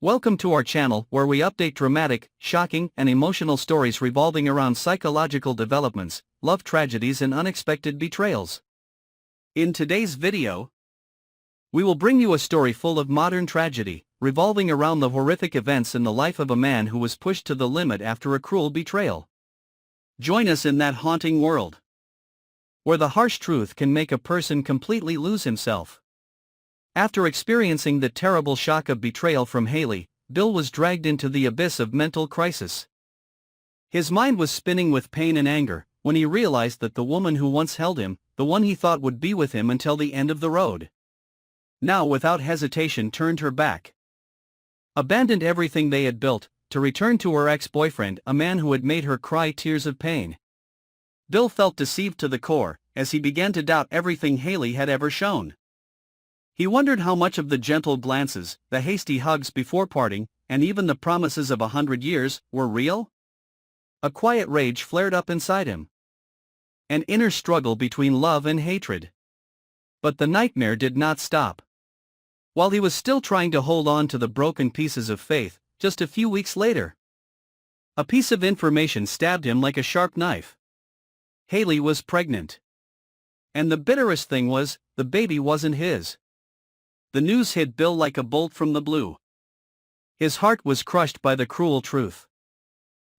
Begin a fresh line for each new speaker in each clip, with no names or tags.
Welcome to our channel where we update dramatic, shocking, and emotional stories revolving around psychological developments, love tragedies and unexpected betrayals. In today's video, we will bring you a story full of modern tragedy, revolving around the horrific events in the life of a man who was pushed to the limit after a cruel betrayal. Join us in that haunting world, where the harsh truth can make a person completely lose himself. After experiencing the terrible shock of betrayal from Hayley, Bill was dragged into the abyss of mental crisis. His mind was spinning with pain and anger when he realized that the woman who once held him, the one he thought would be with him until the end of the road, now without hesitation turned her back, abandoned everything they had built, to return to her ex-boyfriend, a man who had made her cry tears of pain. Bill felt deceived to the core, as he began to doubt everything Hayley had ever shown. He wondered how much of the gentle glances, the hasty hugs before parting, and even the promises of 100 years, were real. A quiet rage flared up inside him, an inner struggle between love and hatred. But the nightmare did not stop. While he was still trying to hold on to the broken pieces of faith, just a few weeks later, a piece of information stabbed him like a sharp knife. Hayley was pregnant. And the bitterest thing was, the baby wasn't his. The news hit Bill like a bolt from the blue. His heart was crushed by the cruel truth.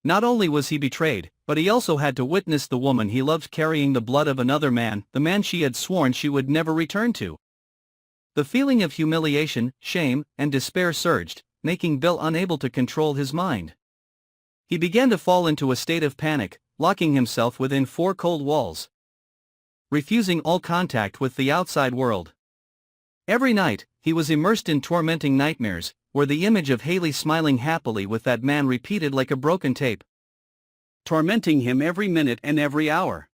Not only was he betrayed, but he also had to witness the woman he loved carrying the blood of another man, the man she had sworn she would never return to. The feeling of humiliation, shame, and despair surged, making Bill unable to control his mind. He began to fall into a state of panic, locking himself within four cold walls, refusing all contact with the outside world. Every night, he was immersed in tormenting nightmares, where the image of Hayley smiling happily with that man repeated like a broken tape, tormenting him every minute and every hour.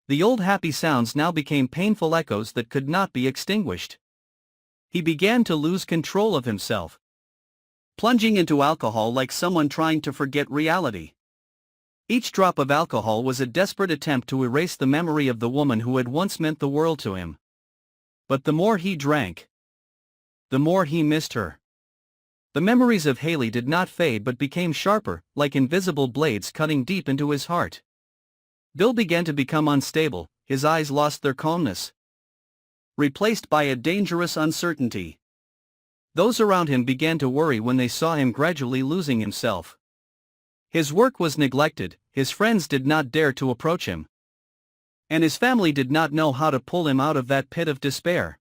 The old happy sounds now became painful echoes that could not be extinguished. He began to lose control of himself, plunging into alcohol like someone trying to forget reality. Each drop of alcohol was a desperate attempt to erase the memory of the woman who had once meant the world to him. But the more he drank, the more he missed her. The memories of Hayley did not fade but became sharper, like invisible blades cutting deep into his heart. Bill began to become unstable, his eyes lost their calmness, replaced by a dangerous uncertainty. Those around him began to worry when they saw him gradually losing himself. His work was neglected, his friends did not dare to approach him, and his family did not know how to pull him out of that pit of despair.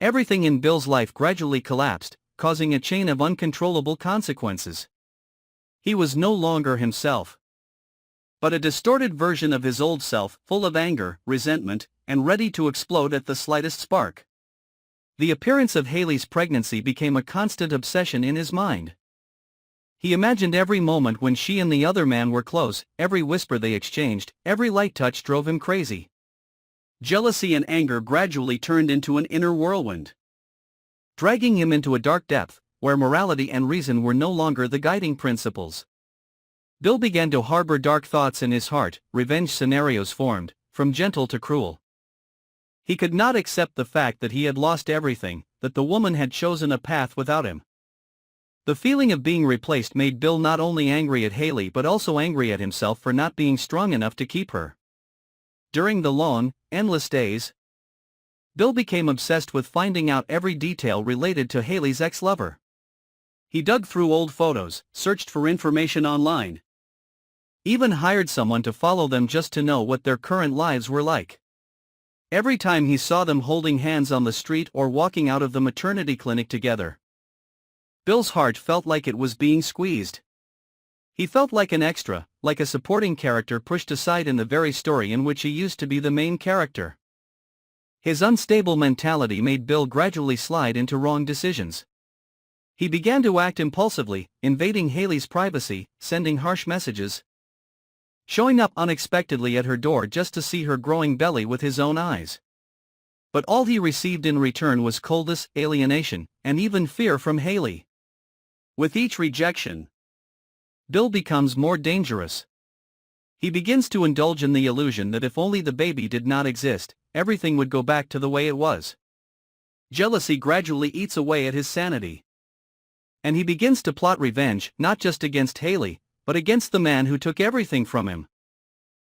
Everything in Bill's life gradually collapsed, causing a chain of uncontrollable consequences. He was no longer himself, but a distorted version of his old self, full of anger, resentment, and ready to explode at the slightest spark. The appearance of Hayley's pregnancy became a constant obsession in his mind. He imagined every moment when she and the other man were close, every whisper they exchanged, every light touch drove him crazy. Jealousy and anger gradually turned into an inner whirlwind, dragging him into a dark depth, where morality and reason were no longer the guiding principles. Bill began to harbor dark thoughts in his heart, revenge scenarios formed, from gentle to cruel. He could not accept the fact that he had lost everything, that the woman had chosen a path without him. The feeling of being replaced made Bill not only angry at Hayley but also angry at himself for not being strong enough to keep her. During the long, endless days, Bill became obsessed with finding out every detail related to Hayley's ex-lover. He dug through old photos, searched for information online, even hired someone to follow them just to know what their current lives were like. Every time he saw them holding hands on the street or walking out of the maternity clinic together, Bill's heart felt like it was being squeezed. He felt like an extra, like a supporting character pushed aside in the very story in which he used to be the main character. His unstable mentality made Bill gradually slide into wrong decisions. He began to act impulsively, invading Hayley's privacy, sending harsh messages, showing up unexpectedly at her door just to see her growing belly with his own eyes. But all he received in return was coldness, alienation, and even fear from Hayley. With each rejection, Bill becomes more dangerous. He begins to indulge in the illusion that if only the baby did not exist, everything would go back to the way it was. Jealousy gradually eats away at his sanity. and he begins to plot revenge not just against Hayley, but against the man who took everything from him.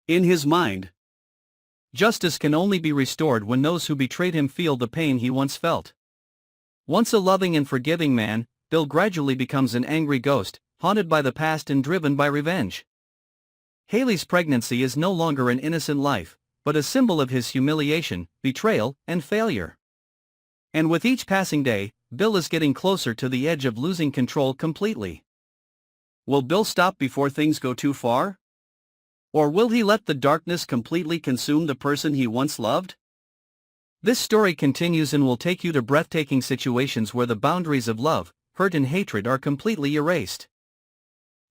In his mind, justice can only be restored when those who betrayed him feel the pain he once felt. Once a loving and forgiving man, Bill gradually becomes an angry ghost, haunted by the past and driven by revenge. Hayley's pregnancy is no longer an innocent life, but a symbol of his humiliation, betrayal, and failure. And with each passing day, Bill is getting closer to the edge of losing control completely. Will Bill stop before things go too far? Or will he let the darkness completely consume the person he once loved? This story continues and will take you to breathtaking situations where the boundaries of love, hurt and hatred are completely erased.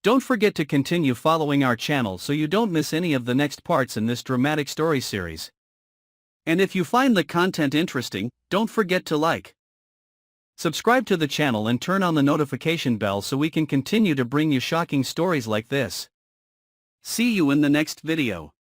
Don't forget to continue following our channel so you don't miss any of the next parts in this dramatic story series. And if you find the content interesting, don't forget to like, subscribe to the channel and turn on the notification bell so we can continue to bring you shocking stories like this. See you in the next video.